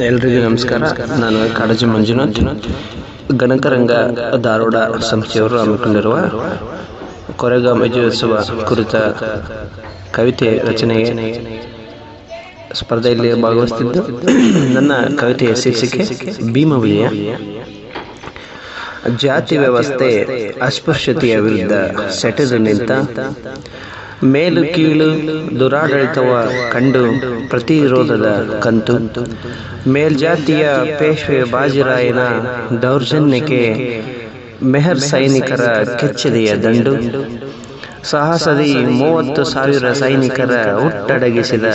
ಎಲ್ರಿಗೂ ನಮಸ್ಕಾರ. ನಾನು ಕಾಡಜಿ ಮಂಜುನಾಥ್. ಗಣಕರಂಗ ಧಾರವಾಡ ಸಂಸ್ಥೆಯವರು ಹಮ್ಮಿಕೊಂಡಿರುವ ಕೊರೆಗಾಂ ವಿಜಯೋತ್ಸವ ಕುರಿತ ಕವಿತೆ ರಚನೆಗೆ ಸ್ಪರ್ಧೆಯಲ್ಲಿ ಭಾಗವಹಿಸುತ್ತಿದ್ದು, ನನ್ನ ಕವಿತೆಯ ಶೀರ್ಷಿಕೆ ಭೀಮ ವಿಜಯ. ಜಾತಿ ವ್ಯವಸ್ಥೆ ಅಸ್ಪೃಶ್ಯತೆಯ ವಿರುದ್ಧ ಸೆಟೆದು ನಿಂತ, ಮೇಲು ಕೀಳು ದುರಾಡಳಿತವ ಕಂಡು ಪ್ರತಿರೋಧದ ಕಂತು, ಮೇಲ್ಜಾತಿಯ ಪೇಶ್ವೆ ಬಾಜಿರಾಯನ ದೌರ್ಜನ್ಯಕ್ಕೆ ಮೆಹರ್ ಸೈನಿಕರ ಕೆಚ್ಚೆದೆಯ ದಂಡು, ಸಾಹಸದಿ 30,000 ಸೈನಿಕರ ಹುಟ್ಟಡಗಿಸಿದ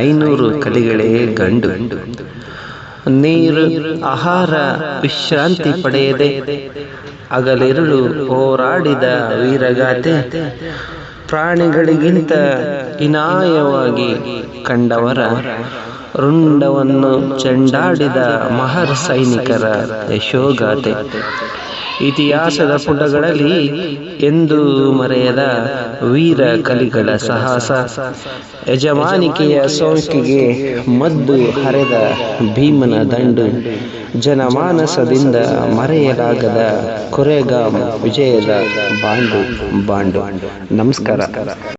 500 ಕಲಿಗಳೇ ಗಂಡು, ನೀರು ಆಹಾರ ವಿಶ್ರಾಂತಿ ಪಡೆಯದೆ ಹಗಲಿರುಳು ಹೋರಾಡಿದ ವೀರಗಾಥೆ, ಪ್ರಾಣಿಗಳಿಗಿಂತ ಹೀನಾಯವಾಗಿ ಕಂಡವರ ರುಂಡವನ್ನು ಚೆಂಡಾಡಿದ ಮಹರ್ ಸೈನಿಕರ ಯಶೋಗಾಥೆ, ಇತಿಹಾಸದ ಪುಟಗಳಲ್ಲಿ ಎಂದೂ ಮರೆಯದ ವೀರ ಕಲಿಗಳ ಸಾಹಸ, ಯಜಮಾನಿಕೆಯ ಸೋಂಕಿಗೆ ಮದ್ದು ಹರೆದ ಭೀಮನ ದಂಡು, ಜನಮಾನಸದಿಂದ ಮರೆಯಲಾಗದ ಕೊರೆಗಾಂ ವಿಜಯದ ಬಾಂಡು. ನಮಸ್ಕಾರ.